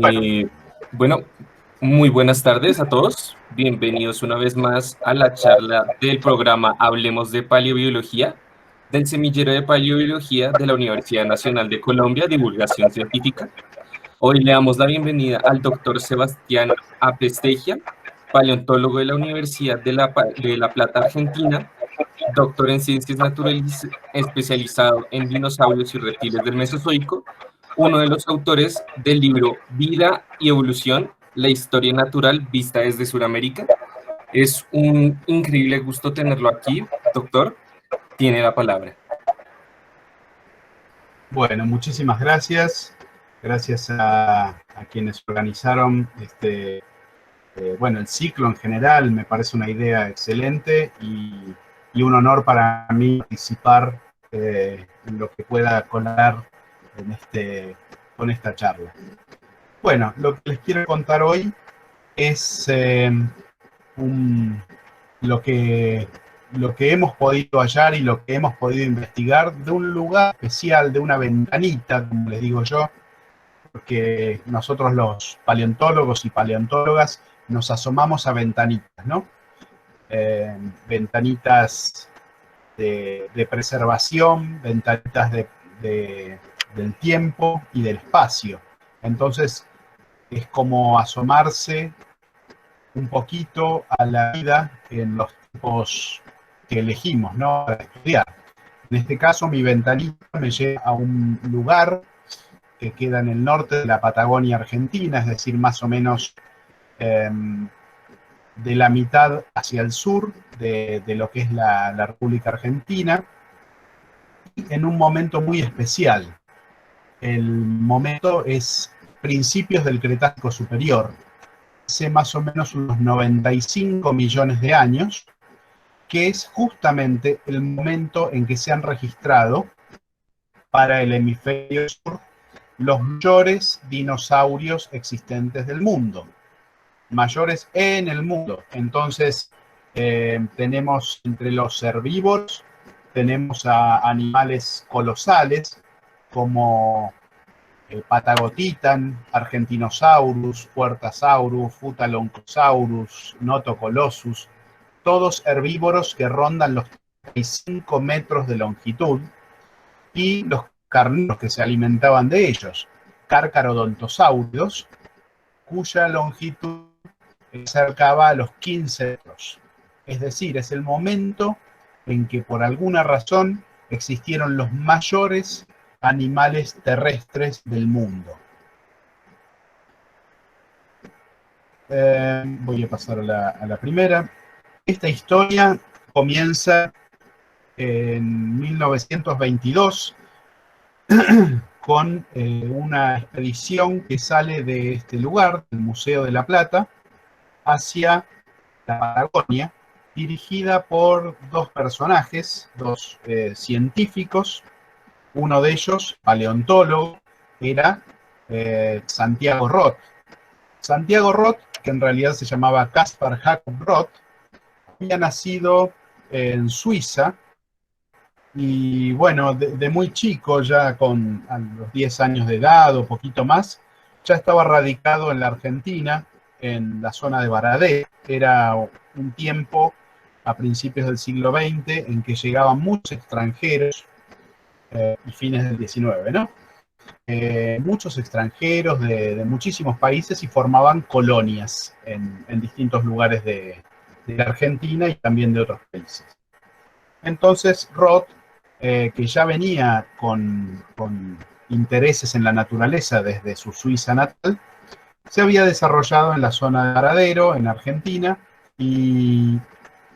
Bueno, Eh, bueno, muy buenas tardes a todos. Bienvenidos una vez más a la charla del programa Hablemos de Paleobiología, del Semillero de Paleobiología de la Universidad Nacional de Colombia, Divulgación Científica. Hoy le damos la bienvenida al doctor Sebastián Apestegia, paleontólogo de la Universidad de La Plata, Argentina, doctor en ciencias naturales, especializado en dinosaurios y reptiles del Mesozoico, uno de los autores del libro Vida y Evolución, la historia natural vista desde Sudamérica. Es un increíble gusto tenerlo aquí, doctor. Tiene la palabra. bueno, muchísimas gracias. Gracias a quienes organizaron el ciclo en general. Me parece una idea excelente y un honor para mí participar en lo que pueda colar con esta charla. Bueno, lo que les quiero contar hoy es un, lo que, lo que hemos podido hallar y lo que hemos podido investigar de un lugar especial, de una ventanita, como les digo yo, porque nosotros los paleontólogos y paleontólogas nos asomamos a ventanitas, ¿no? Ventanitas de preservación, ventanitas del tiempo y del espacio. Entonces es como asomarse un poquito a la vida en los tiempos que elegimos, ¿no? Para estudiar. En este caso, mi ventanita me lleva a un lugar que queda en el norte de la Patagonia Argentina, es decir, más o menos eh, de la mitad hacia el sur de lo que es la República Argentina, en un momento muy especial. El momento es principios del Cretácico Superior, hace más o menos unos 95 millones de años, que es justamente el momento en que se han registrado para el hemisferio sur los mayores dinosaurios existentes del mundo, mayores en el mundo. Entonces, tenemos entre los herbívoros, tenemos a animales colosales como Patagotitan, Argentinosaurus, Puertasaurus, Futalonctosaurus, Notocolossus, todos herbívoros que rondan los 35 metros de longitud, y los carnívoros que se alimentaban de ellos, Carcharodontosaurios, cuya longitud se acercaba a los 15 metros. Es decir, es el momento en que por alguna razón existieron los mayores animales terrestres del mundo. Voy a pasar a la primera. Esta historia comienza en 1922 con una expedición que sale de este lugar, del Museo de la Plata, hacia la Patagonia, dirigida por dos personajes, dos científicos. Uno de ellos, paleontólogo, era Santiago Roth. Santiago Roth, que en realidad se llamaba Caspar Jacob Roth, había nacido en Suiza y bueno, de muy chico, ya con a los 10 años de edad o poquito más, ya estaba radicado en la Argentina, en la zona de Baradé. Era un tiempo a principios del siglo XX en que llegaban muchos extranjeros y fines del XIX, ¿no? Muchos extranjeros de muchísimos países y formaban colonias en distintos lugares de la Argentina y también de otros países. Entonces Roth, que ya venía con intereses en la naturaleza desde su Suiza natal, se había desarrollado en la zona de Varadero, en Argentina,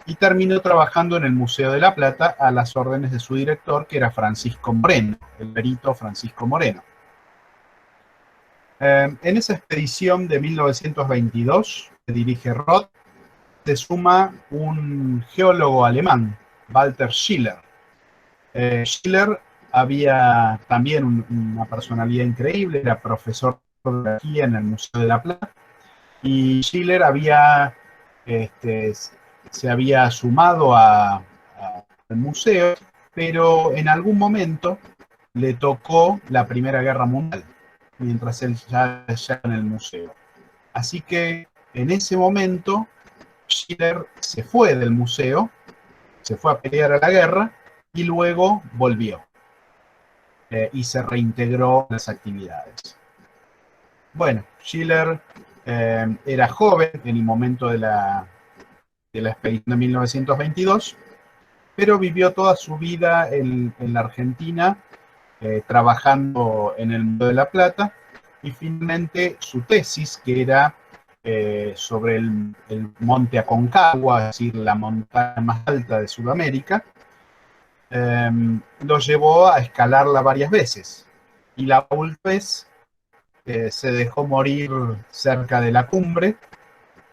y terminó trabajando en el Museo de la Plata a las órdenes de su director, que era Francisco Moreno, el perito Francisco Moreno. En esa expedición de 1922 que dirige Roth, se suma un geólogo alemán, Walter Schiller. Schiller había también una personalidad increíble, era profesor de geología en el Museo de la Plata, y Schiller se había sumado al museo, pero en algún momento le tocó la Primera Guerra Mundial. mientras él ya en el museo. Así que en ese momento Schiller se fue del museo, se fue a pelear a la guerra y luego volvió y se reintegró a las actividades. Bueno, Schiller era joven en el momento de la expedición de 1922, pero vivió toda su vida en la Argentina trabajando en el Museo de la Plata, y finalmente su tesis, que era sobre el monte Aconcagua, es decir, la montaña más alta de Sudamérica, lo llevó a escalarla varias veces. Y la última vez se dejó morir cerca de la cumbre,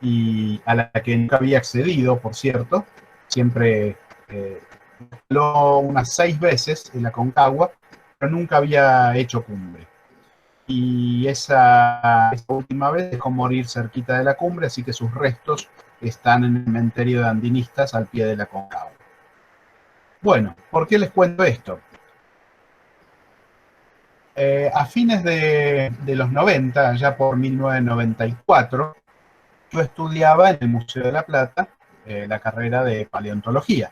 y a la que nunca había accedido, por cierto. Siempre escaló unas 6 veces en la Aconcagua, pero nunca había hecho cumbre. Y esa última vez dejó morir cerquita de la cumbre, así que sus restos están en el cementerio de andinistas al pie de la Aconcagua. Bueno, ¿por qué les cuento esto? A fines de los 90, ya por 1994, yo estudiaba en el Museo de la Plata la carrera de paleontología,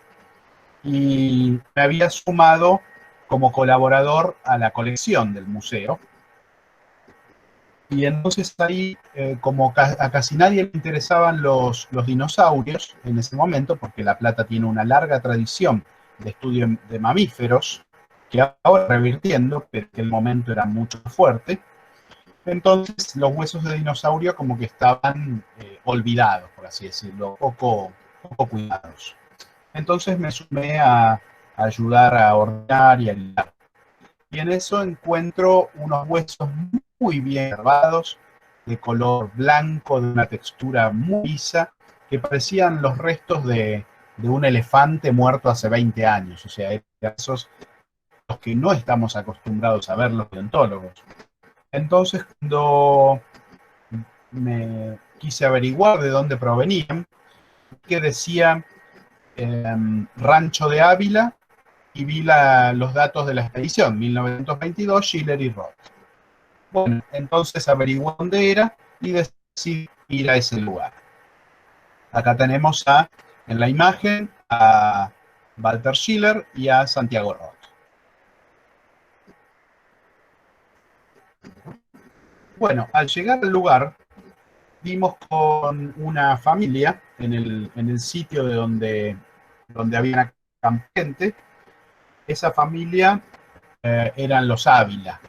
y me había sumado como colaborador a la colección del museo. Y entonces ahí, como a casi nadie le interesaban los dinosaurios en ese momento, porque La Plata tiene una larga tradición de estudio de mamíferos, que ahora revirtiendo, pero que en el momento era mucho fuerte, entonces los huesos de dinosaurio como que estaban olvidados, por así decirlo, poco cuidados. Entonces me sumé a ayudar a ordenar y a guiar. Y en eso encuentro unos huesos muy bien conservados, de color blanco, de una textura muy lisa, que parecían los restos de un elefante muerto hace 20 años. O sea, esos los que no estamos acostumbrados a ver los paleontólogos. Entonces, cuando me quise averiguar de dónde provenían, que decía Rancho de Ávila, y vi los datos de la expedición, 1922, Schiller y Roth. Bueno, entonces averigué dónde era y decidí ir a ese lugar. Acá tenemos en la imagen a Walter Schiller y a Santiago Roth. Bueno, al llegar al lugar, vimos con una familia en el sitio de donde había gente. Esa familia eran los Ávila.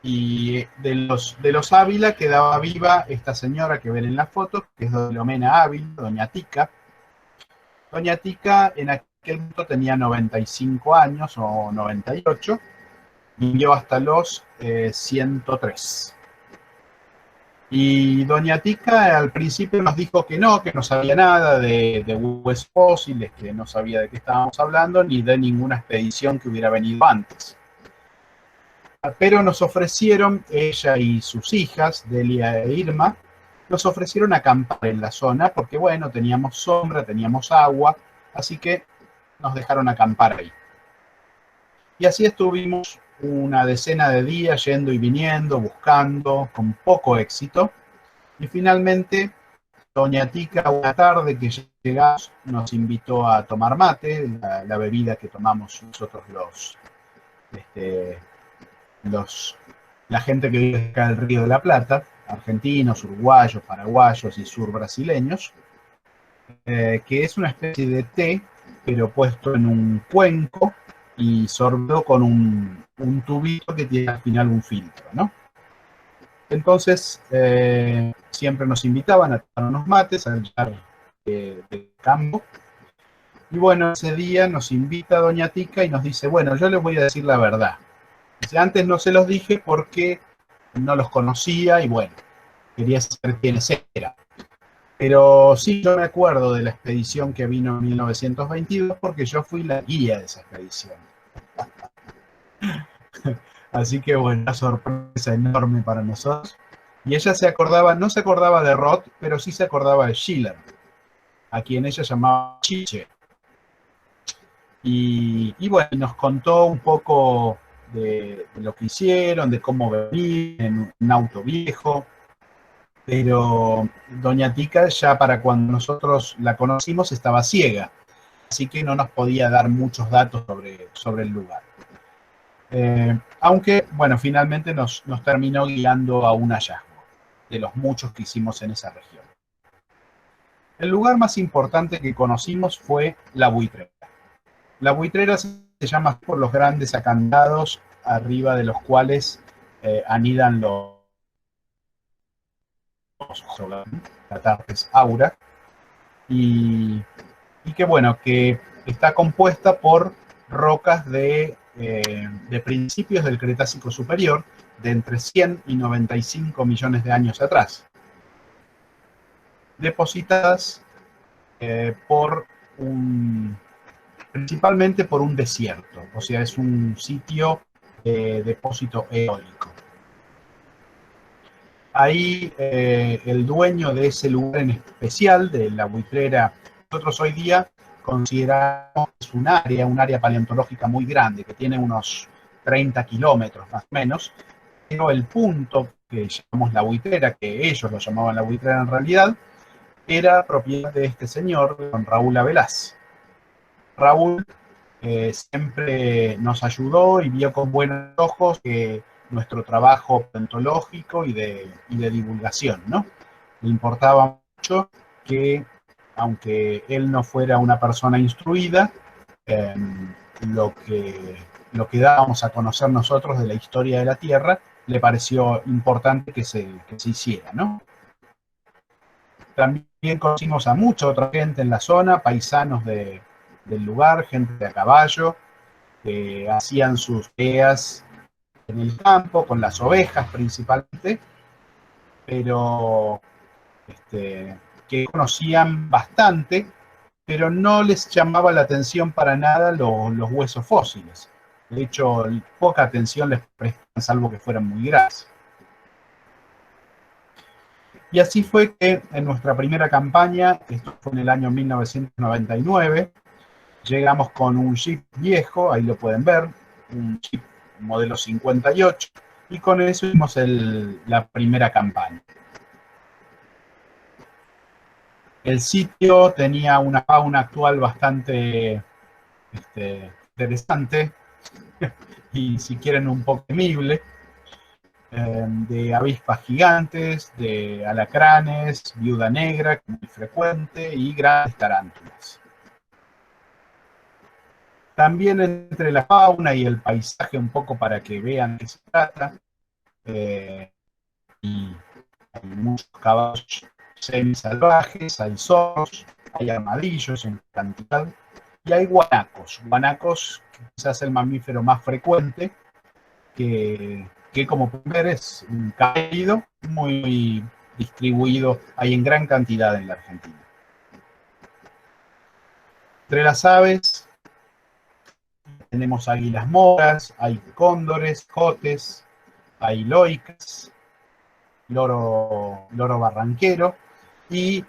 Y de los Ávila quedaba viva esta señora que ven en la foto, que es Filomena Ávila, doña Tica. Doña Tica en aquel momento tenía 95 años o 98, vivió hasta los 103. Y doña Tica al principio nos dijo que no sabía nada de huesos fósiles, que no sabía de qué estábamos hablando, ni de ninguna expedición que hubiera venido antes. Pero nos ofrecieron, ella y sus hijas, Delia e Irma, nos ofrecieron acampar en la zona, porque bueno, teníamos sombra, teníamos agua, así que nos dejaron acampar ahí. Y así estuvimos una decena de días yendo y viniendo, buscando, con poco éxito. Y finalmente, doña Tica, una tarde que llegamos, nos invitó a tomar mate, la bebida que tomamos nosotros la gente que vive acá del Río de la Plata, argentinos, uruguayos, paraguayos y surbrasileños, que es una especie de té, pero puesto en un cuenco y sorbido con un tubito que tiene al final un filtro, ¿no? Entonces, siempre nos invitaban a tomar unos mates, a llegar de campo. Y bueno, ese día nos invita doña Tica y nos dice, bueno, yo les voy a decir la verdad. Dice, antes no se los dije porque no los conocía y bueno, quería saber quiénes eran. Pero sí, yo me acuerdo de la expedición que vino en 1922 porque yo fui la guía de esa expedición. Así que bueno, una sorpresa enorme para nosotros. Y ella no se acordaba de Roth, pero sí se acordaba de Schiller, a quien ella llamaba Chiche. Y bueno, nos contó un poco de lo que hicieron, de cómo venir en un auto viejo, pero doña Tica ya para cuando nosotros la conocimos estaba ciega, así que no nos podía dar muchos datos sobre el lugar. Aunque, bueno, finalmente nos terminó guiando a un hallazgo de los muchos que hicimos en esa región. El lugar más importante que conocimos fue La Buitrera. La Buitrera se llama por los grandes acantilados arriba de los cuales anidan los catarpes aura, y que bueno, que está compuesta por rocas de principios del Cretácico Superior, de entre 100 y 95 millones de años atrás, depositadas principalmente por un desierto, o sea, es un sitio de depósito eólico. Ahí el dueño de ese lugar en especial, de La Buitrera, nosotros hoy día consideramos un área paleontológica muy grande, que tiene unos 30 kilómetros más o menos, pero el punto que llamamos La Buitrera, que ellos lo llamaban La Buitrera en realidad, era propiedad de este señor, don Raúl Abelás. Raúl siempre nos ayudó y vio con buenos ojos que nuestro trabajo paleontológico y de divulgación, ¿no? Le importaba mucho que, aunque él no fuera una persona instruida, lo que dábamos a conocer nosotros de la historia de la Tierra le pareció importante que se hiciera, ¿no? También conocimos a mucha otra gente en la zona, paisanos del lugar, gente de a caballo, que hacían sus tareas en el campo, con las ovejas principalmente, pero que conocían bastante, pero no les llamaba la atención para nada los huesos fósiles. De hecho, poca atención les prestan, salvo que fueran muy graves. Y así fue que en nuestra primera campaña, esto fue en el año 1999, llegamos con un Jeep viejo, ahí lo pueden ver, un Jeep modelo 58, y con eso hicimos la primera campaña. El sitio tenía una fauna actual bastante interesante y, si quieren, un poco temible, de avispas gigantes, de alacranes, viuda negra, que es muy frecuente, y grandes tarántulas. También entre la fauna y el paisaje, un poco para que vean de qué se trata, y hay muchos caballos semisalvajes, hay zorros, hay armadillos en cantidad, y hay guanacos. Guanacos, que quizás es el mamífero más frecuente, que como pueden ver es un cálido muy distribuido, hay en gran cantidad en la Argentina. Entre las aves tenemos águilas moras, hay cóndores, jotes, hay loicas, loro barranquero y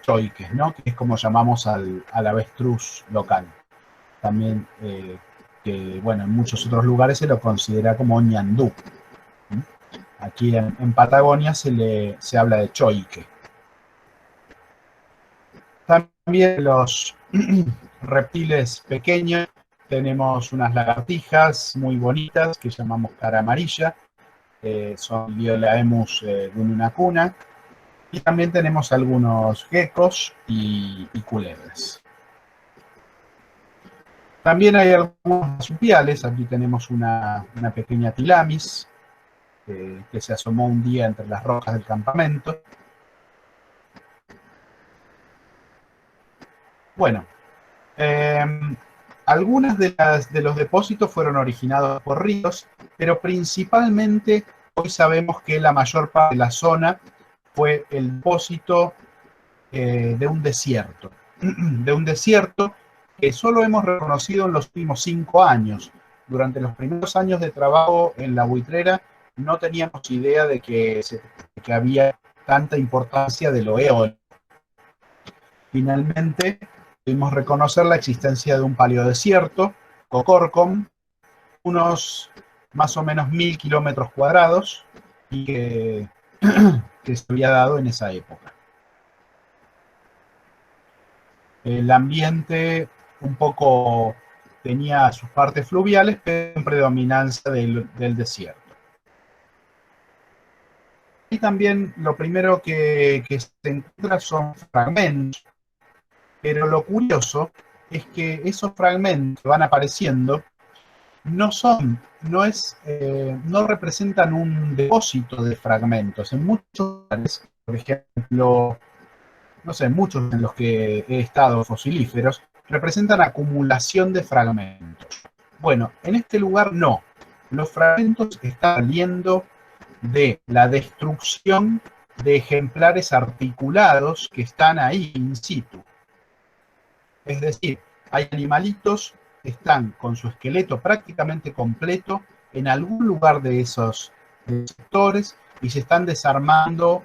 choiques, ¿no? Que es como llamamos al avestruz local. También, que bueno, en muchos otros lugares se lo considera como ñandú. Aquí en Patagonia se habla de choique. También los reptiles pequeños, tenemos unas lagartijas muy bonitas que llamamos cara amarilla, son Liolaemus dununacuna, y también tenemos algunos geckos y culebras. También hay algunos marsupiales. Aquí tenemos una pequeña tilamis que se asomó un día entre las rocas del campamento. Bueno, algunas de los depósitos fueron originados por ríos, pero principalmente hoy sabemos que la mayor parte de la zona fue el depósito de un desierto. De un desierto que solo hemos reconocido en los últimos 5 años. Durante los primeros años de trabajo en La Buitrera no teníamos idea de que había tanta importancia de lo eólico. Finalmente pudimos reconocer la existencia de un paleodesierto, Cocorcom, unos más o menos 1000 kilómetros cuadrados y que se había dado en esa época. El ambiente un poco tenía sus partes fluviales, pero en predominancia del desierto. Y también lo primero que se encuentra son fragmentos, pero lo curioso es que esos fragmentos que van apareciendo no representan un depósito de fragmentos. En muchos lugares, por ejemplo, no sé, muchos en los que he estado fosilíferos, representan acumulación de fragmentos. Bueno, en este lugar no. Los fragmentos están saliendo de la destrucción de ejemplares articulados que están ahí in situ. Es decir, hay animalitos que están con su esqueleto prácticamente completo en algún lugar de esos sectores y se están desarmando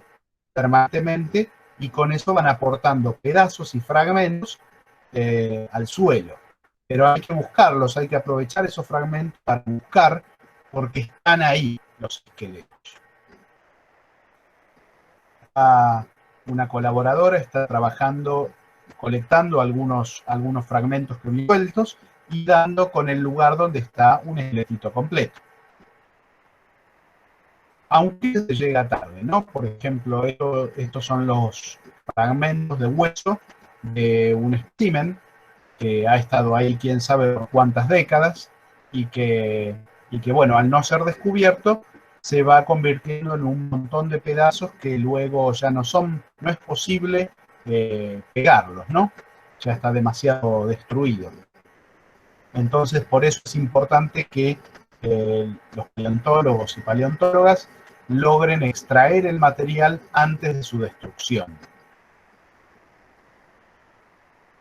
permanentemente y con eso van aportando pedazos y fragmentos al suelo. Pero hay que buscarlos, hay que aprovechar esos fragmentos para buscar porque están ahí los esqueletos. Una colaboradora está trabajando, colectando algunos fragmentos que vienen sueltos y dando con el lugar donde está un esqueletito completo. Aunque se llega tarde, ¿no? Por ejemplo, estos son los fragmentos de hueso de un espécimen que ha estado ahí quién sabe por cuántas décadas y que bueno, al no ser descubierto, se va convirtiendo en un montón de pedazos que luego ya no es posible pegarlos, ¿no? Ya está demasiado destruido. Entonces, por eso es importante que los paleontólogos y paleontólogas logren extraer el material antes de su destrucción.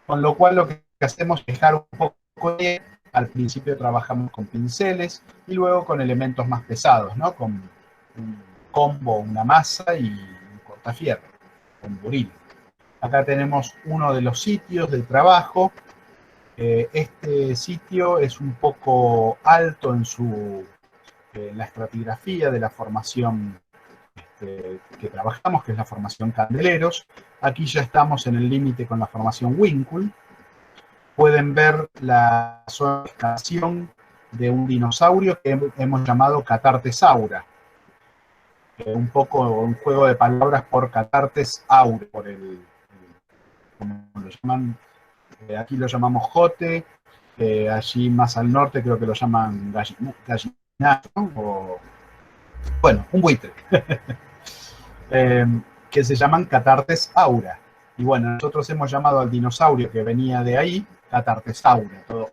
Con lo cual lo que hacemos es dejar un poco de... Al principio trabajamos con pinceles y luego con elementos más pesados, ¿no? Con un combo, una masa y un cortafierro, un buril. Acá tenemos uno de los sitios de trabajo. Este sitio es un poco alto en la estratigrafía de la formación que trabajamos, que es la formación Candeleros. Aquí ya estamos en el límite con la formación Winkle. Pueden ver la zona de excavación de un dinosaurio que hemos llamado Catartes-aura. Un poco un juego de palabras por Catartes-aure, como lo llaman, aquí lo llamamos jote, allí más al norte creo que lo llaman gallinazo, o bueno, un buitre, que se llaman Catartes-aura. Y bueno, nosotros hemos llamado al dinosaurio que venía de ahí Catartesaura, todo.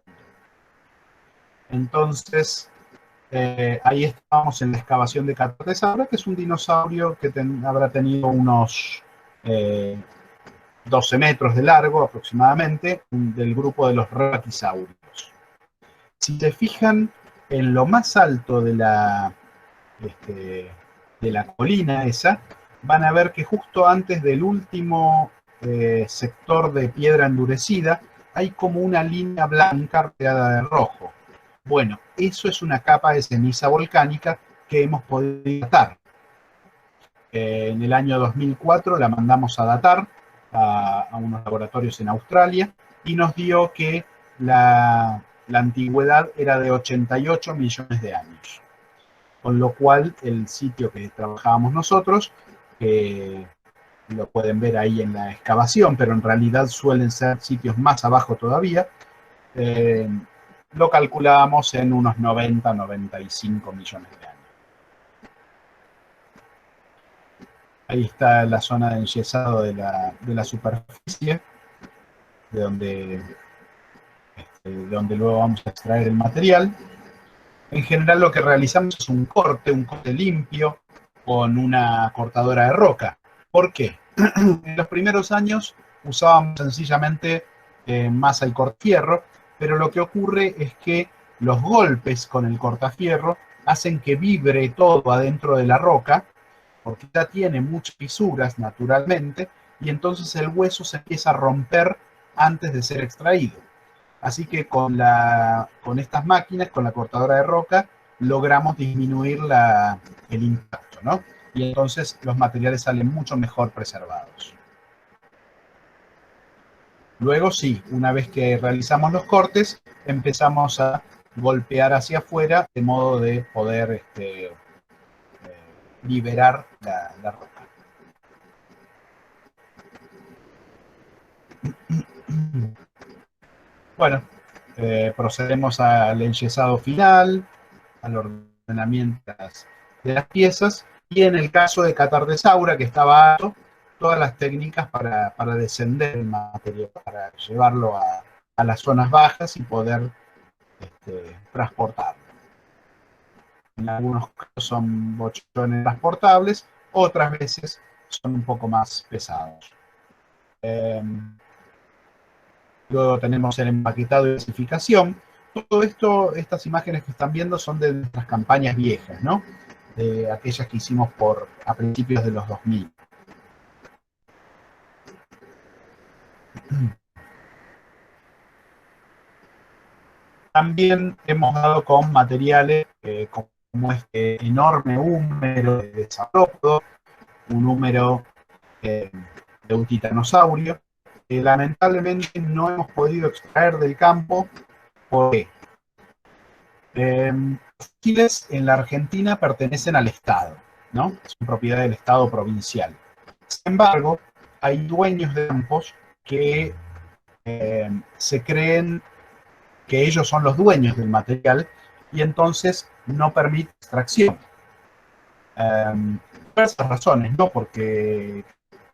Entonces, ahí estamos en la excavación de Catartesaura, que es un dinosaurio que habrá tenido unos 12 metros de largo aproximadamente, del grupo de los raquisaurios. Si se fijan en lo más alto de la colina esa, van a ver que justo antes del último sector de piedra endurecida hay como una línea blanca rodeada de rojo. Bueno, eso es una capa de ceniza volcánica que hemos podido datar. En el año 2004 la mandamos a datar a unos laboratorios en Australia y nos dio que la antigüedad era de 88 millones de años. Con lo cual el sitio que trabajábamos nosotros, lo pueden ver ahí en la excavación, pero en realidad suelen ser sitios más abajo todavía, lo calculábamos en unos 90-95 millones de años. Ahí está la zona de enyesado de la superficie, de donde luego vamos a extraer el material. En general lo que realizamos es un corte limpio con una cortadora de roca. ¿Por qué? En los primeros años usábamos sencillamente masa y cortafierro, pero lo que ocurre es que los golpes con el cortafierro hacen que vibre todo adentro de la roca, porque ya tiene muchas fisuras naturalmente, y entonces el hueso se empieza a romper antes de ser extraído. Así que con estas máquinas, con la cortadora de roca, logramos disminuir el impacto, ¿no? Y entonces los materiales salen mucho mejor preservados. Luego sí, una vez que realizamos los cortes, empezamos a golpear hacia afuera de modo de poder liberar la roca. Bueno, procedemos al enyesado final, al ordenamiento de las piezas, y en el caso de Catartesaura, que estaba alto, todas las técnicas para descender el material, para llevarlo a las zonas bajas y poder transportarlo. En algunos casos son bochones transportables, otras veces son un poco más pesados. Luego tenemos el empaquetado y clasificación. Todo esto, estas imágenes que están viendo son de nuestras campañas viejas, ¿no? De aquellas que hicimos a principios de los 2000. También hemos dado con materiales como este enorme húmero de saurópodo, un húmero de un titanosaurio, que lamentablemente no hemos podido extraer del campo. ¿Por qué? Los fósiles en la Argentina pertenecen al Estado, ¿no? Son propiedad del Estado provincial. Sin embargo, hay dueños de campos que se creen que ellos son los dueños del material y entonces no permite extracción. Por esas razones, ¿no? Porque,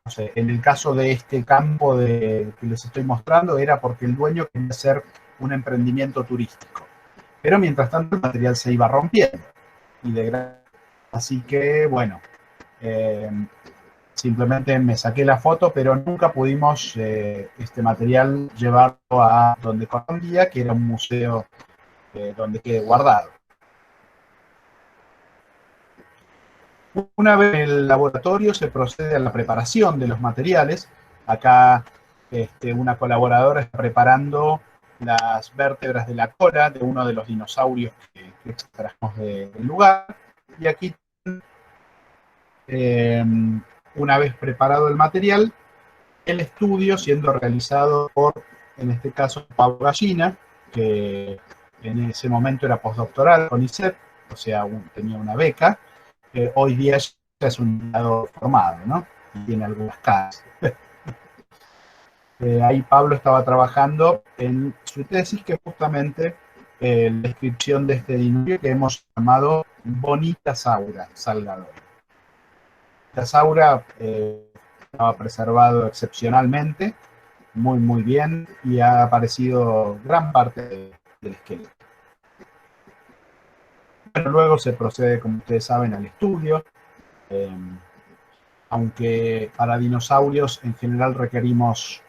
no sé, en el caso de este campo que les estoy mostrando, era porque el dueño quería hacer un emprendimiento turístico. Pero mientras tanto el material se iba rompiendo y degradando. Así que, bueno, simplemente me saqué la foto, pero nunca pudimos este material llevarlo a donde correspondía, que era un museo donde quede guardado. Una vez en el laboratorio se procede a la preparación de los materiales. Acá una colaboradora está preparando las vértebras de la cola de uno de los dinosaurios que extrajimos del lugar. Y aquí, una vez preparado el material, el estudio siendo realizado por, en este caso, Pablo Gallina, que en ese momento era postdoctoral con ISEP, o sea, tenía una beca. Hoy día ya es un investigador formado, ¿no? Y tiene algunas casas. Ahí Pablo estaba trabajando en su tesis, que es justamente la descripción de este dinosaurio que hemos llamado Bonitasaura salgador. Bonitasaura estaba preservado excepcionalmente, muy muy bien, y ha aparecido gran parte del esqueleto. Bueno, luego se procede, como ustedes saben, al estudio. Aunque para dinosaurios en general requerimos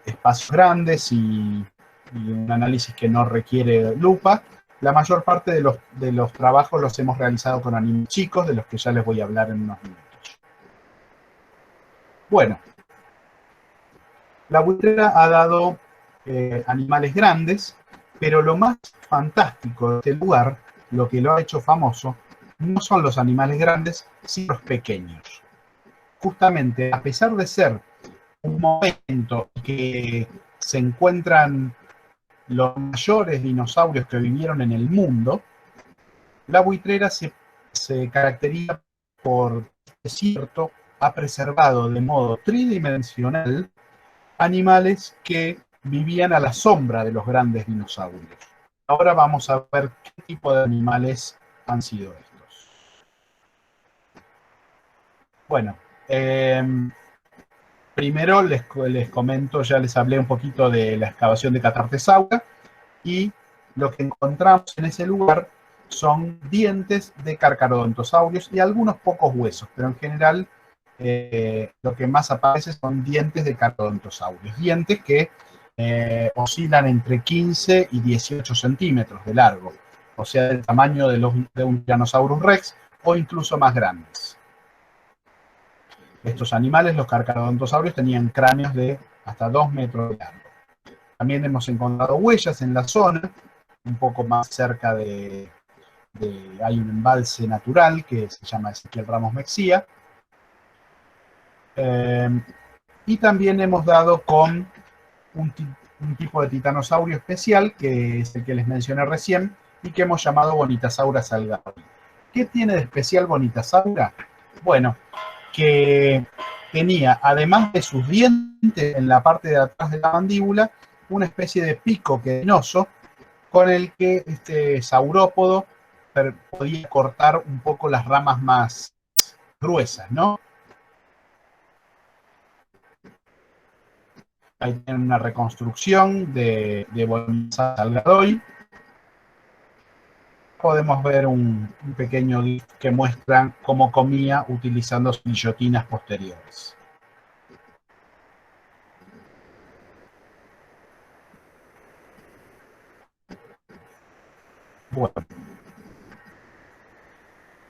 espacios grandes y un análisis que no requiere lupa, la mayor parte de los trabajos los hemos realizado con animales chicos, de los que ya les voy a hablar en unos minutos. Bueno, la buitrera ha dado animales grandes, pero lo más fantástico de este lugar, lo que lo ha hecho famoso, no son los animales grandes, sino los pequeños. Justamente, a pesar de ser un momento que se encuentran los mayores dinosaurios que vivieron en el mundo, la buitrera se caracteriza por, es cierto, ha preservado de modo tridimensional animales que vivían a la sombra de los grandes dinosaurios. Ahora vamos a ver qué tipo de animales han sido estos. Bueno, primero les comento, ya les hablé un poquito de la excavación de Catartesaura, y lo que encontramos en ese lugar son dientes de carcarodontosaurios y algunos pocos huesos, pero en general lo que más aparece son dientes de carcarodontosaurios, dientes que oscilan entre 15 y 18 centímetros de largo, o sea, del tamaño de un Tyrannosaurus rex o incluso más grandes. Estos animales, los carcarodontosaurios, tenían cráneos de hasta 2 metros de largo. También hemos encontrado huellas en la zona, un poco más cerca hay un embalse natural que se llama Ezequiel Ramos Mexía. Y también hemos dado con un tipo de titanosaurio especial, que es el que les mencioné recién, y que hemos llamado Bonitasaura salgado. ¿Qué tiene de especial Bonitasaura? Bueno, que tenía, además de sus dientes en la parte de atrás de la mandíbula, una especie de pico quedinoso con el que este saurópodo podía cortar un poco las ramas más gruesas, ¿no? Ahí tienen una reconstrucción de Bonitasaura salgadoi. Podemos ver un pequeño GIF que muestra cómo comía utilizando sus guillotinas posteriores. Bueno.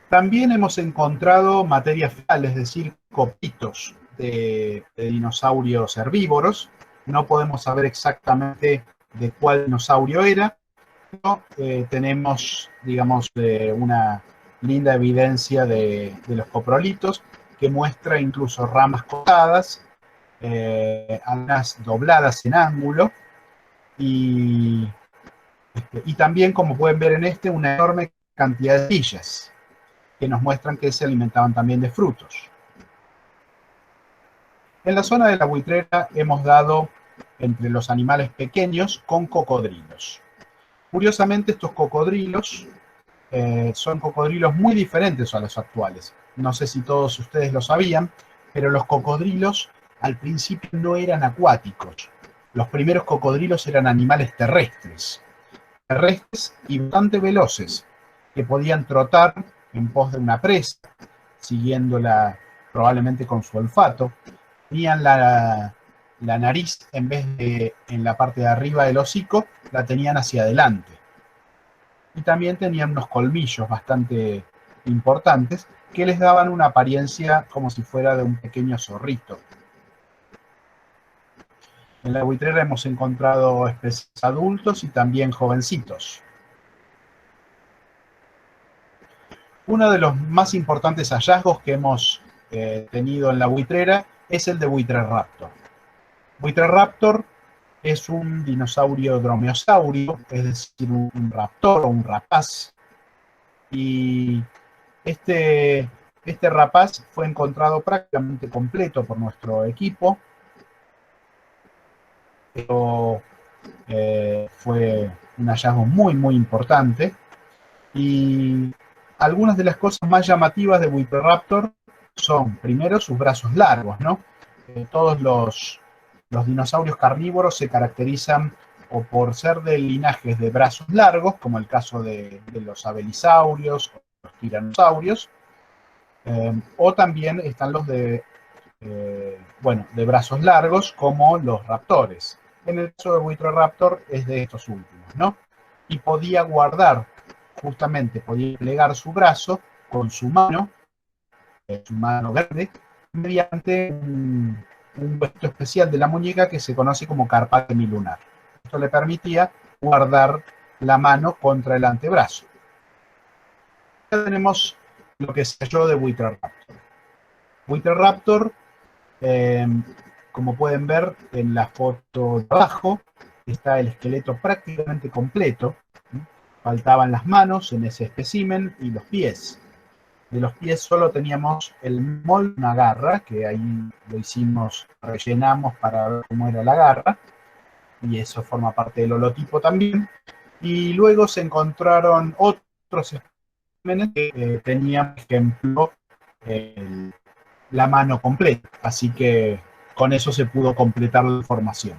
También hemos encontrado materia fecal, es decir, copitos de dinosaurios herbívoros. No podemos saber exactamente de cuál dinosaurio era, pero tenemos, digamos, una linda evidencia de los coprolitos, que muestra incluso ramas cortadas, algunas dobladas en ángulo, y también, como pueden ver en una enorme cantidad de pillas, que nos muestran que se alimentaban también de frutos. En la zona de la buitrera hemos dado entre los animales pequeños con cocodrilos. Curiosamente, estos cocodrilos son cocodrilos muy diferentes a los actuales. No sé si todos ustedes lo sabían, pero los cocodrilos al principio no eran acuáticos. Los primeros cocodrilos eran animales terrestres y bastante veloces, que podían trotar en pos de una presa, siguiéndola probablemente con su olfato. Tenían la nariz, en vez de en la parte de arriba del hocico, la tenían hacia adelante. Y también tenían unos colmillos bastante importantes que les daban una apariencia como si fuera de un pequeño zorrito. En la buitrera hemos encontrado especies adultos y también jovencitos. Uno de los más importantes hallazgos que hemos tenido en la buitrera es el de Buitreraptor. Buitreraptor es un dinosaurio dromeosaurio, es decir, un raptor o un rapaz. Y este rapaz fue encontrado prácticamente completo por nuestro equipo. Pero fue un hallazgo muy, muy importante. Y algunas de las cosas más llamativas de Buitreraptor son, primero, sus brazos largos, ¿no? Todos los dinosaurios carnívoros se caracterizan o por ser de linajes de brazos largos, como el caso de los abelisaurios o los tiranosaurios, o también están los de brazos largos, como los raptores. En el caso de Buitreraptor es de estos últimos, ¿no? Y podía guardar, justamente podía plegar su brazo con su mano verde, mediante un hueso especial de la muñeca que se conoce como carpa semilunar. Esto le permitía guardar la mano contra el antebrazo. Ya tenemos lo que se halló de Buitreraptor. Buitreraptor, como pueden ver en la foto de abajo, está el esqueleto prácticamente completo. Faltaban las manos en ese espécimen y los pies. De los pies solo teníamos el molde, una garra, que ahí lo hicimos, rellenamos para ver cómo era la garra, y eso forma parte del holotipo también. Y luego se encontraron otros especímenes que tenían, por ejemplo, la mano completa, así que con eso se pudo completar la formación.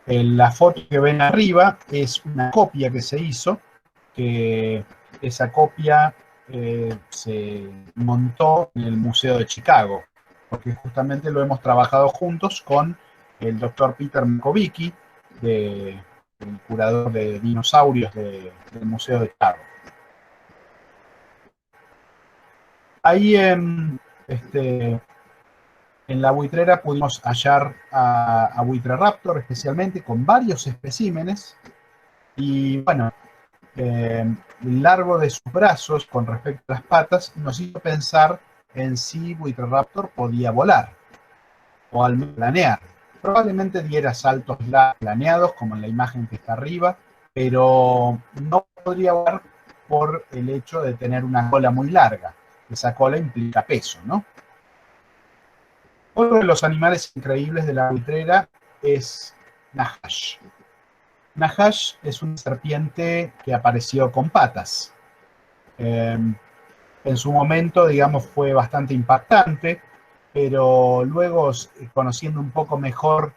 La foto que ven arriba es una copia que se hizo, que esa copia se montó en el Museo de Chicago, porque justamente lo hemos trabajado juntos con el doctor Peter Makovicki, el curador de dinosaurios del Museo de Chicago. Ahí En la buitrera pudimos hallar a Buitreraptor especialmente con varios especímenes y bueno, el largo de sus brazos con respecto a las patas nos hizo pensar en si Buitreraptor podía volar o al menos planear. Probablemente diera saltos planeados como en la imagen que está arriba, pero no podría volar por el hecho de tener una cola muy larga. Esa cola implica peso, ¿no? Otro de los animales increíbles de la buitrera es Nahash. Nahash es una serpiente que apareció con patas. En su momento, digamos, fue bastante impactante, pero luego, conociendo un poco mejor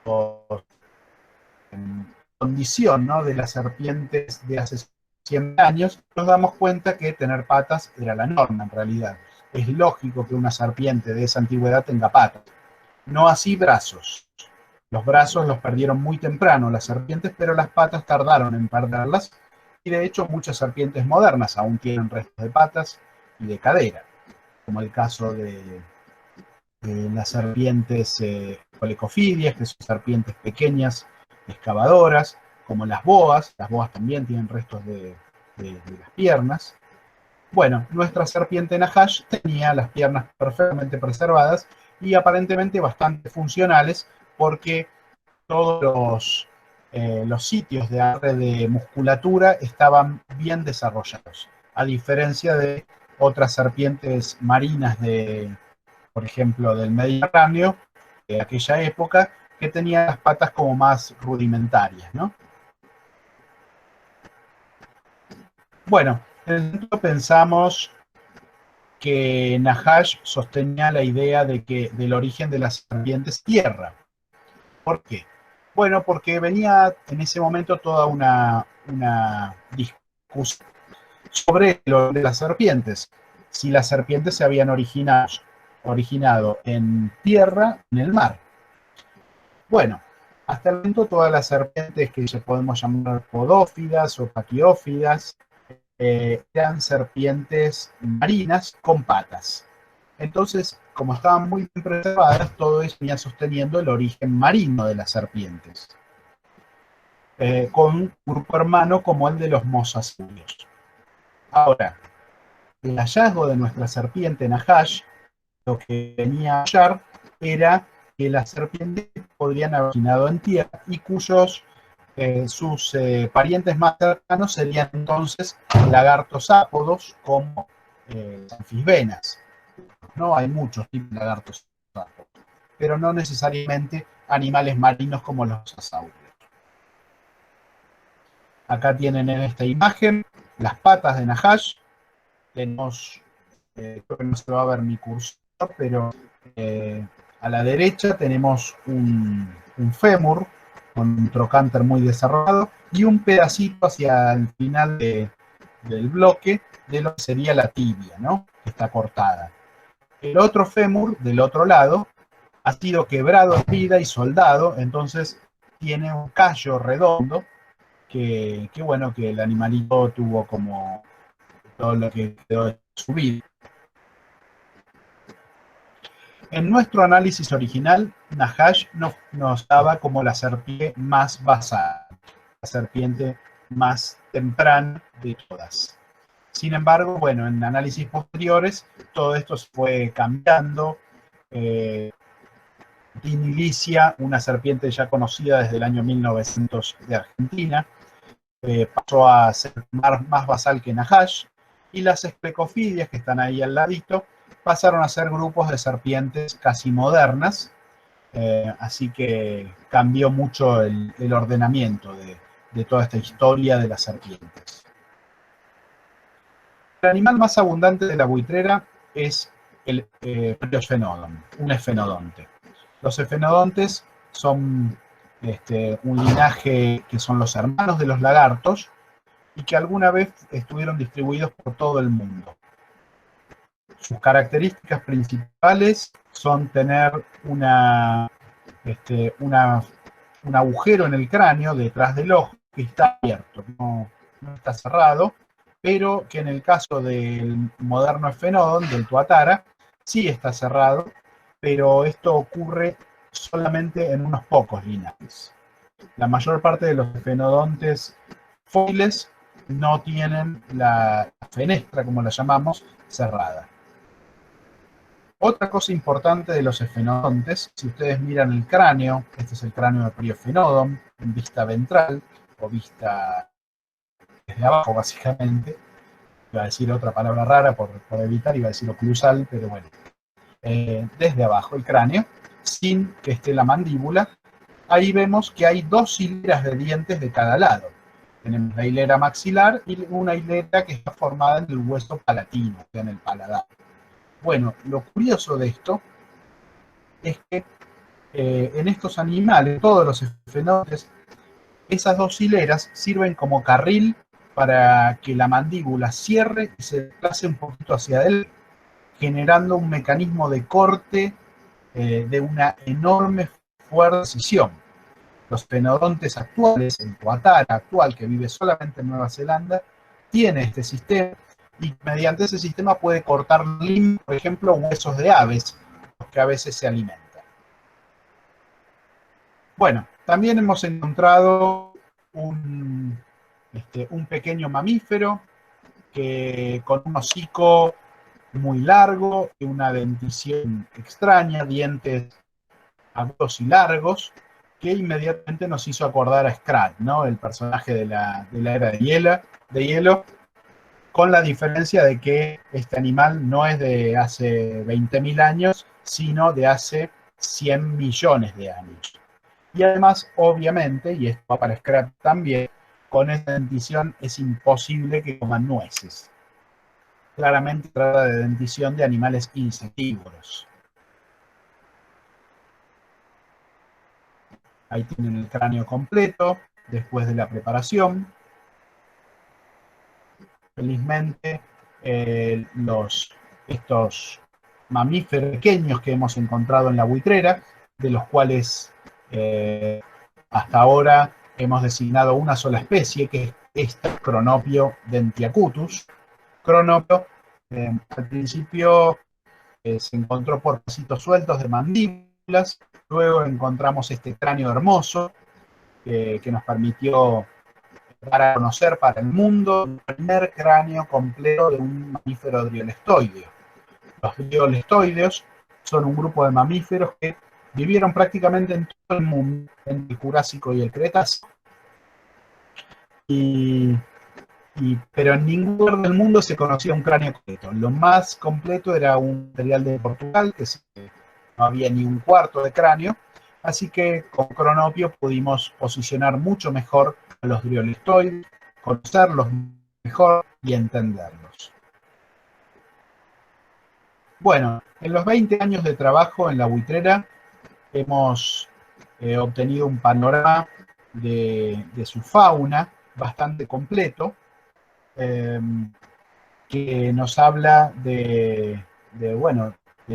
la condición, ¿no?, de las serpientes de hace 100 años, nos damos cuenta que tener patas era la norma en realidad. Es lógico que una serpiente de esa antigüedad tenga patas. No así brazos. Los brazos los perdieron muy temprano las serpientes, pero las patas tardaron en perderlas, y de hecho muchas serpientes modernas aún tienen restos de patas y de cadera, como el caso de las serpientes colecofidias, que son serpientes pequeñas excavadoras, como las boas también tienen restos de las piernas. Bueno, nuestra serpiente Nahash tenía las piernas perfectamente preservadas y aparentemente bastante funcionales, porque todos los sitios de agarre de musculatura estaban bien desarrollados, a diferencia de otras serpientes marinas por ejemplo, del Mediterráneo, de aquella época, que tenían las patas como más rudimentarias, ¿no? Bueno, en el centro pensamos que Nahash sostenía la idea de que del origen de las serpientes tierra. ¿Por qué? Bueno, porque venía en ese momento toda una discusión sobre lo de las serpientes. Si las serpientes se habían originado en tierra, en el mar. Bueno, hasta el momento todas las serpientes que se podemos llamar podófidas o paquiófidas eran serpientes marinas con patas. Entonces, como estaban muy bien preservadas, todo eso venía sosteniendo el origen marino de las serpientes, con un grupo hermano como el de los mosasaurios. Ahora, el hallazgo de nuestra serpiente Nahash, lo que venía a hallar era que las serpientes podrían haber originado en tierra y cuyos sus parientes más cercanos serían entonces lagartos ápodos como anfisbenas. No hay muchos tipos de lagartos ápodos, pero no necesariamente animales marinos como los mosasaurios. Acá tienen en esta imagen las patas de Nahash. Tenemos, creo que no se va a ver mi cursor, pero a la derecha tenemos un fémur con un trocánter muy desarrollado y un pedacito hacia el final del bloque de lo que sería la tibia, ¿no?, que está cortada. El otro fémur del otro lado ha sido quebrado en vida y soldado, entonces tiene un callo redondo que bueno, que el animalito tuvo como todo lo que quedó de su vida. En nuestro análisis original, Nahash nos daba como la serpiente más basal, la serpiente más temprana de todas. Sin embargo, bueno, en análisis posteriores, todo esto se fue cambiando. Dinilicia, una serpiente ya conocida desde el año 1900 de Argentina, pasó a ser más basal que Nahash, y las esplecofidias, que están ahí al ladito, pasaron a ser grupos de serpientes casi modernas, así que cambió mucho el ordenamiento de toda esta historia de las serpientes. El animal más abundante de la buitrera es el Priosfenodon, un esfenodonte. Los esfenodontes son un linaje que son los hermanos de los lagartos y que alguna vez estuvieron distribuidos por todo el mundo. Sus características principales son tener un agujero en el cráneo detrás del ojo que está abierto, no está cerrado, pero que en el caso del moderno esfenodon, del tuatara, sí está cerrado pero esto ocurre solamente en unos pocos linajes. La mayor parte de los efenodontes fósiles no tienen la fenestra, como la llamamos, cerrada. Otra cosa importante de los efenodontes, si ustedes miran el cráneo, este es el cráneo de Priophenodon, en vista ventral, o vista desde abajo básicamente, iba a decir otra palabra rara por evitar, iba a decir oclusal, pero bueno, desde abajo el cráneo, sin que esté la mandíbula, ahí vemos que hay dos hileras de dientes de cada lado. Tenemos la hilera maxilar y una hilera que está formada en el hueso palatino, o sea, en el paladar. Bueno, lo curioso de esto es que en estos animales, todos los efenodontes, esas dos hileras sirven como carril para que la mandíbula cierre y se desplace un poquito hacia adelante, generando un mecanismo de corte de una enorme fuerza de decisión. Los efenodontes actuales, el tuatara actual, que vive solamente en Nueva Zelanda, tiene este sistema y mediante ese sistema puede cortar, por ejemplo, huesos de aves, los que a veces se alimentan. Bueno, también hemos encontrado un pequeño mamífero que con un hocico muy largo y una dentición extraña, dientes agudos y largos, que inmediatamente nos hizo acordar a Scrat, ¿no? El personaje de la era de hielo, con la diferencia de que este animal no es de hace 20.000 años, sino de hace 100 millones de años. Y además, obviamente, y esto va para Scrat también, con esta dentición es imposible que coman nueces. Claramente trata de dentición de animales insectívoros. Ahí tienen el cráneo completo, después de la preparación. Felizmente, estos mamíferos pequeños que hemos encontrado en la buitrera, de los cuales hasta ahora hemos designado una sola especie, que es esta Cronopio dentiacutus. Cronopio, al principio se encontró por pedacitos sueltos de mandíbulas, luego encontramos este cráneo hermoso que nos permitió dar a conocer para el mundo el primer cráneo completo de un mamífero driolestoideo. Los driolestoideos son un grupo de mamíferos que vivieron prácticamente en todo el mundo, entre el Jurásico y el Cretácico. Pero en ningún lugar del mundo se conocía un cráneo completo. Lo más completo era un material de Portugal, que no había ni un cuarto de cráneo, así que con Cronopio pudimos posicionar mucho mejor a los driolestoides, conocerlos mejor y entenderlos. Bueno, en los 20 años de trabajo en la buitrera hemos obtenido un panorama de su fauna bastante completo, que nos habla de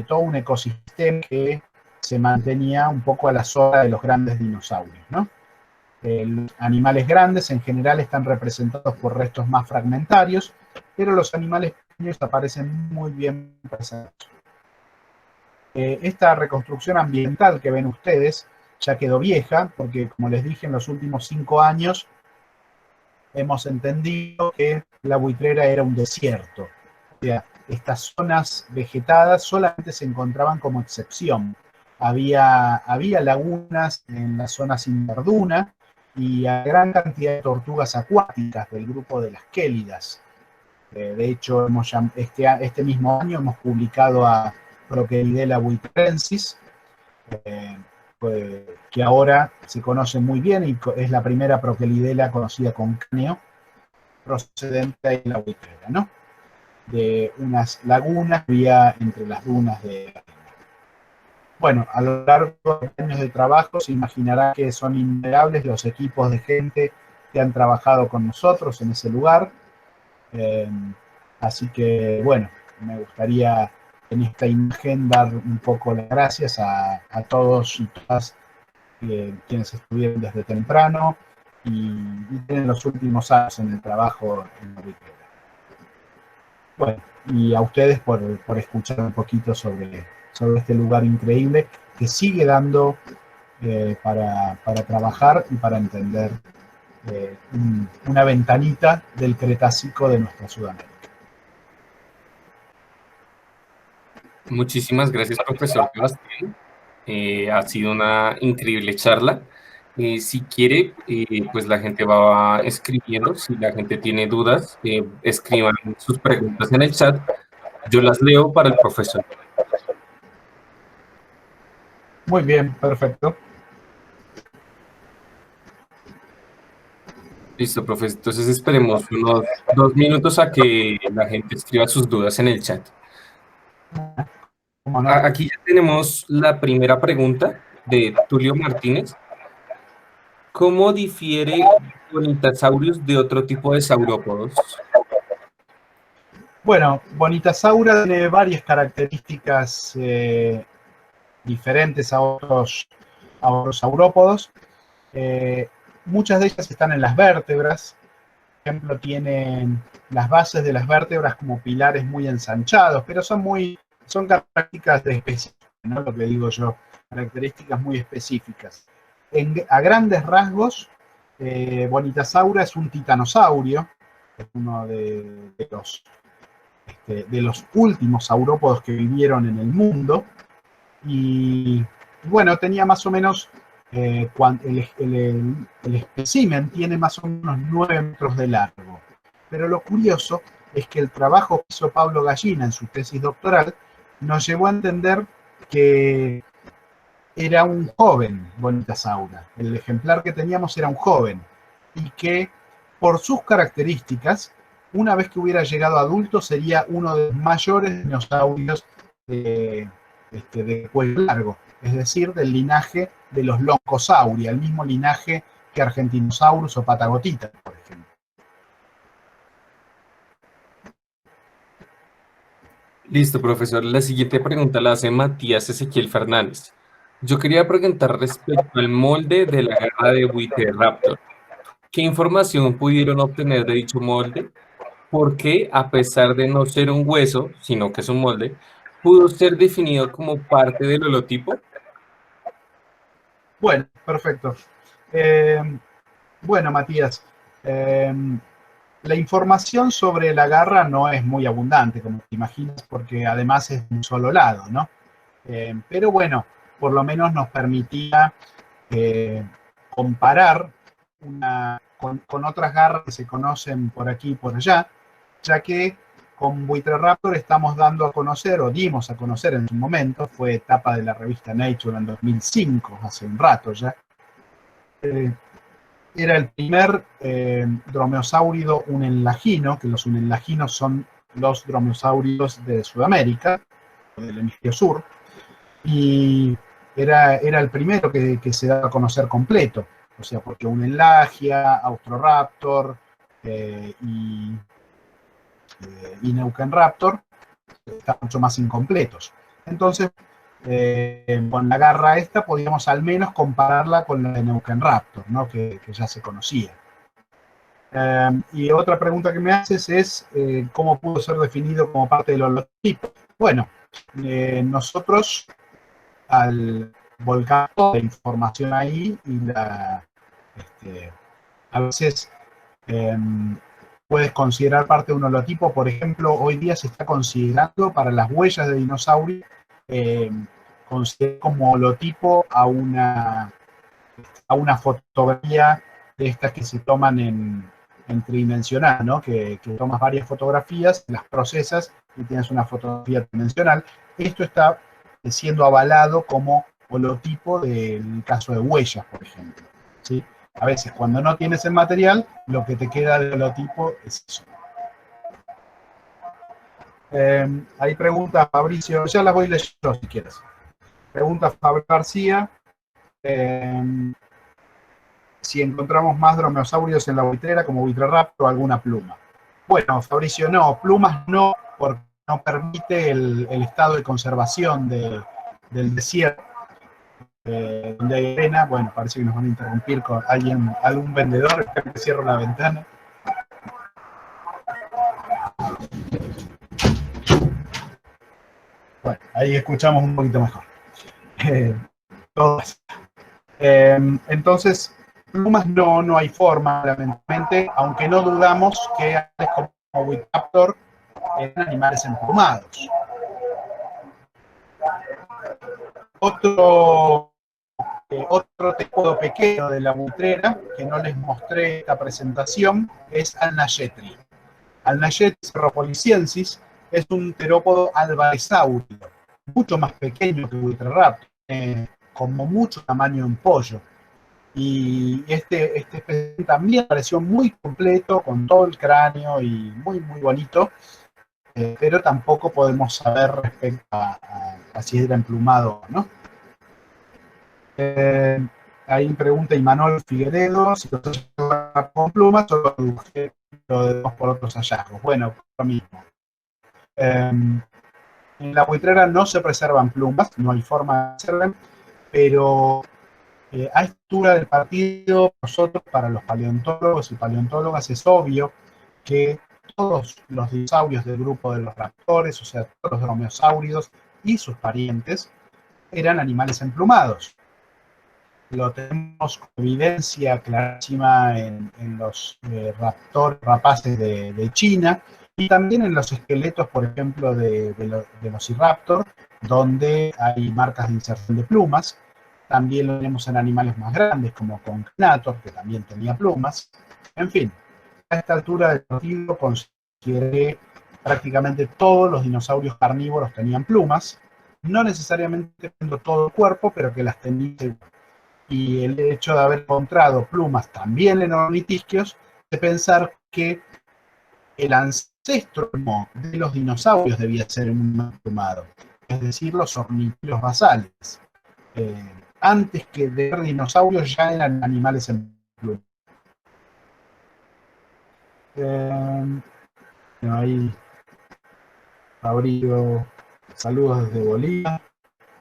todo un ecosistema que se mantenía un poco a la sombra de los grandes dinosaurios, ¿no? Los animales grandes en general están representados por restos más fragmentarios, pero los animales pequeños aparecen muy bien presentados. Esta reconstrucción ambiental que ven ustedes ya quedó vieja, porque como les dije, en los últimos 5 años hemos entendido que la buitrera era un desierto. O sea, estas zonas vegetadas solamente se encontraban como excepción. Había lagunas en las zonas sin verduna y a gran cantidad de tortugas acuáticas del grupo de las quélidas. De hecho, este mismo año hemos publicado a Prochelidella buitrensis, que ahora se conoce muy bien y es la primera Prochelidella conocida con cráneo procedente de la buitrera, ¿no? De unas lagunas que había entre las dunas de... Bueno, a lo largo de años de trabajo se imaginará que son innumerables los equipos de gente que han trabajado con nosotros en ese lugar. Así que, bueno, me gustaría en esta imagen dar un poco las gracias a todos y todas quienes estuvieron desde temprano y tienen los últimos años en el trabajo en la buitrera. Bueno, y a ustedes por escuchar un poquito sobre sobre este lugar increíble que sigue dando para trabajar y para entender una ventanita del Cretácico de nuestra Sudamérica. Muchísimas gracias, profesor Sebastián. Ha sido una increíble charla. Si quiere, pues la gente va escribiendo. Si la gente tiene dudas, escriban sus preguntas en el chat. Yo las leo para el profesor. Muy bien, perfecto. Listo, profesor. Entonces esperemos unos 2 minutos a que la gente escriba sus dudas en el chat. ¿Cómo no? Aquí ya tenemos la primera pregunta de Tulio Martínez. ¿Cómo difiere Bonitasaurus de otro tipo de saurópodos? Bueno, Bonitasaura tiene varias características diferentes a otros saurópodos. Muchas de ellas están en las vértebras. Por ejemplo, tienen las bases de las vértebras como pilares muy ensanchados, pero son características específicas, ¿no? Lo que digo yo, características muy específicas. A grandes rasgos, Bonitasaura es un titanosaurio, es uno de los últimos saurópodos que vivieron en el mundo, y bueno, tenía más o menos, el espécimen tiene más o menos 9 metros de largo. Pero lo curioso es que el trabajo que hizo Pablo Gallina en su tesis doctoral nos llevó a entender que era un joven Bonitasaura. El ejemplar que teníamos era un joven, y que por sus características, una vez que hubiera llegado adulto, sería uno de los mayores dinosaurios de cuello largo, es decir, del linaje de los Loncosauria, el mismo linaje que Argentinosaurus o Patagotita, por ejemplo. Listo, profesor. La siguiente pregunta la hace Matías Ezequiel Fernández. Yo quería preguntar respecto al molde de la garra de Buitreraptor. ¿Qué información pudieron obtener de dicho molde? ¿Por qué, a pesar de no ser un hueso, sino que es un molde, pudo ser definido como parte del holotipo? Bueno, perfecto. Bueno, Matías, la información sobre la garra no es muy abundante, como te imaginas, porque además es de un solo lado, ¿no? Pero bueno, por lo menos nos permitía comparar con otras garras que se conocen por aquí y por allá, ya que con Buitreraptor estamos dando a conocer, o dimos a conocer en su momento, fue etapa de la revista Nature en 2005, hace un rato ya, era el primer dromeosáurido unenlagino, que los unenlaginos son los dromeosáuridos de Sudamérica, del hemisferio sur, y era el primero que se da a conocer completo, o sea, porque Unenlagia, Austroraptor y Neuquenraptor están mucho más incompletos. Entonces, con la garra esta podíamos al menos compararla con la de Neuquenraptor, ¿no? que ya se conocía. Y otra pregunta que me haces es ¿cómo pudo ser definido como parte del holotipo? Bueno, nosotros al volcar toda la información ahí y a veces puedes considerar parte de un holotipo. Por ejemplo, hoy día se está considerando para las huellas de dinosaurio considerar como holotipo a una fotografía de estas que se toman en tridimensional, ¿no? Que tomas varias fotografías, las procesas y tienes una fotografía tridimensional. Esto está siendo avalado como holotipo del caso de huellas, por ejemplo, ¿sí? A veces cuando no tienes el material, lo que te queda de holotipo es eso. Ahí pregunta Fabricio, ya la voy leyendo si quieres. Pregunta Fabio García, si encontramos más dromeosáuridos en la buitrera, como Buitreraptor o alguna pluma. Bueno, Fabricio, no, plumas no, porque no permite el estado de conservación del desierto, donde hay arena. Bueno, parece que nos van a interrumpir con algún vendedor, que cierro la ventana. Bueno, Ahí escuchamos un poquito mejor. Todo eso. Entonces, plumas no hay forma, lamentablemente, aunque no dudamos que animales como Oviraptor eran animales emplumados. Otro tejudo pequeño de la buitrera, que no les mostré esta presentación, es Alnayetri. Alnayetri ropoliciensis es un terópodo alvarezaurio, mucho más pequeño que Buitreraptor, como mucho tamaño de un pollo. Y este espécimen también pareció muy completo, con todo el cráneo y muy, muy bonito, pero tampoco podemos saber respecto a si era emplumado o no. Ahí pregunta Imanol Figueredo si los hallazgos con plumas o lo debemos por otros hallazgos. Bueno, lo mismo. En la buitrera no se preservan plumas, no hay forma de hacerlo, pero a esta altura del partido, nosotros, para los paleontólogos y paleontólogas, es obvio que todos los dinosaurios del grupo de los raptores, o sea, todos los dromeosáuridos y sus parientes, eran animales emplumados. Lo tenemos con evidencia clarísima en los rapaces de China y también en los esqueletos, por ejemplo, de Velociraptor, donde hay marcas de inserción de plumas. También lo tenemos en animales más grandes, como Conchnator, que también tenía plumas. En fin, a esta altura del partido consideré prácticamente todos los dinosaurios carnívoros tenían plumas, no necesariamente todo el cuerpo, pero que las tenían. Y el hecho de haber encontrado plumas también en ornitisquios, de pensar que el ancestro de los dinosaurios debía ser un plumado, es decir, los ornitisquios basales. Antes que de ser dinosaurios ya eran animales en pluma. Ahí Fabrío, saludos desde Bolivia,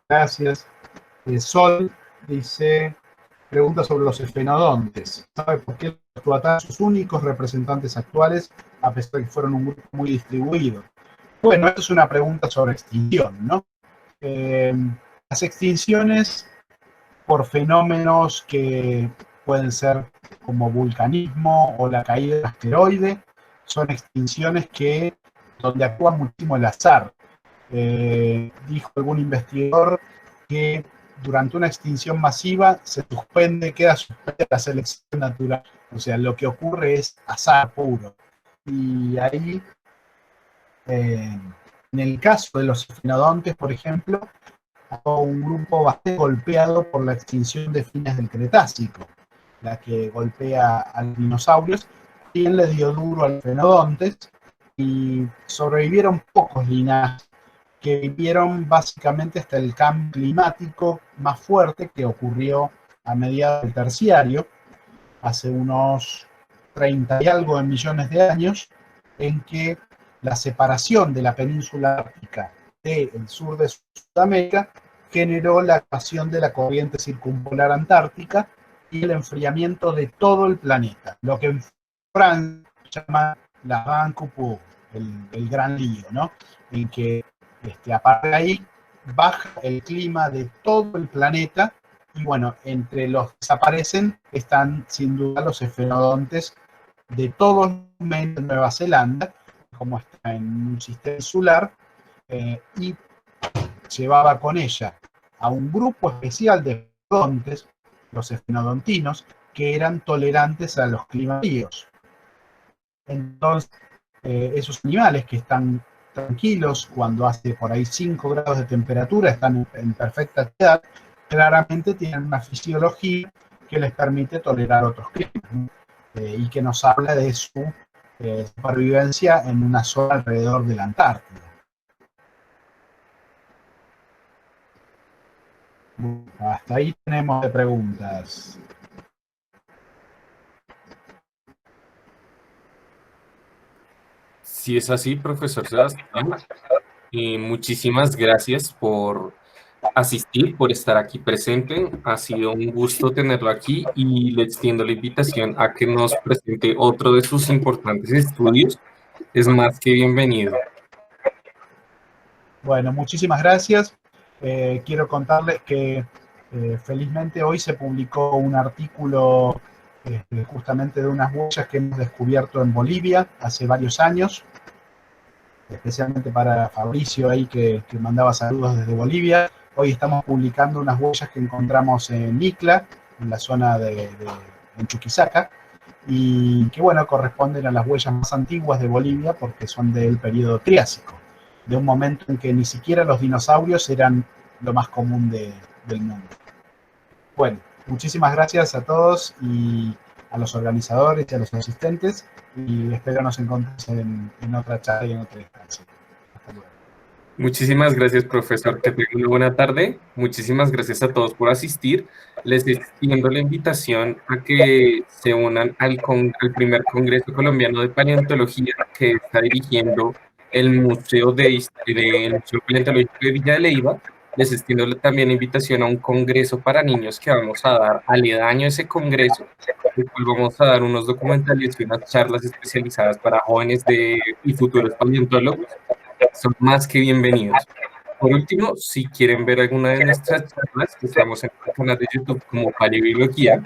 gracias. Sol dice, pregunta sobre los esfenodontes. ¿Sabe por qué los tuatás son sus únicos representantes actuales, a pesar de que fueron un grupo muy distribuido? Bueno, esto es una pregunta sobre extinción, ¿no? Las extinciones por fenómenos que pueden ser como vulcanismo o la caída del asteroide, son extinciones donde actúa muchísimo el azar. Dijo algún investigador que durante una extinción masiva queda suspendida la selección natural. O sea, lo que ocurre es azar puro. Y ahí, en el caso de los esfenodontes, por ejemplo, un grupo bastante golpeado por la extinción de fines del Cretácico, la que golpea a los dinosaurios. Quien le dio duro a los esfenodontes y sobrevivieron pocos linajes que vivieron básicamente hasta el cambio climático más fuerte que ocurrió a mediados del Terciario, hace unos 30 y algo de millones de años, en que la separación de la península ártica del sur de Sudamérica generó la acción de la corriente circumpolar antártica y el enfriamiento de todo el planeta, lo que en Francia se llama la Gran Coupure, el gran lío, ¿no? En que a partir de ahí baja el clima de todo el planeta y bueno, entre los que desaparecen están sin duda los esfenodontes de todos los de Nueva Zelanda, como está en un sistema insular, y llevaba con ella a un grupo especial de esfenodontes, los esfenodontinos, que eran tolerantes a los climas fríos. Entonces, esos animales que están tranquilos cuando hace por ahí 5 grados de temperatura, están en perfecta actividad, claramente tienen una fisiología que les permite tolerar otros climas, y que nos habla de su supervivencia en una zona alrededor de la Antártida. Hasta ahí tenemos de preguntas. Si es así, profesor Sebastián, muchísimas gracias por asistir, por estar aquí presente. Ha sido un gusto tenerlo aquí y le extiendo la invitación a que nos presente otro de sus importantes estudios. Es más que bienvenido. Bueno, muchísimas gracias. Quiero contarles que felizmente hoy se publicó un artículo justamente de unas huellas que hemos descubierto en Bolivia hace varios años, especialmente para Fabricio ahí que mandaba saludos desde Bolivia. Hoy estamos publicando unas huellas que encontramos en Icla, en la zona en Chuquisaca, y que bueno, corresponden a las huellas más antiguas de Bolivia porque son del periodo Triásico, de un momento en que ni siquiera los dinosaurios eran lo más común del mundo. Bueno, muchísimas gracias a todos y a los organizadores y a los asistentes, y espero nos encontremos en otra charla y en otra instancia. Hasta luego. Muchísimas gracias, profesor. Que tenga una buena tarde. Muchísimas gracias a todos por asistir. Les extiendo la invitación a que se unan al primer Congreso Colombiano de Paleontología que está dirigiendo el Museo el Museo Paleontológico de Villa de Leyva. Les extiendo también la invitación a un congreso para niños que vamos a dar aledaño a ese congreso, el cual vamos a dar unos documentales y unas charlas especializadas para jóvenes y futuros paleontólogos. Son más que bienvenidos. Por último, si quieren ver alguna de nuestras charlas, estamos en el canal de YouTube como Paleobiología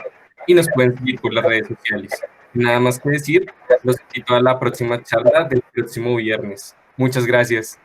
y nos pueden seguir por las redes sociales. Nada más que decir, los invito a la próxima charla del próximo viernes. Muchas gracias.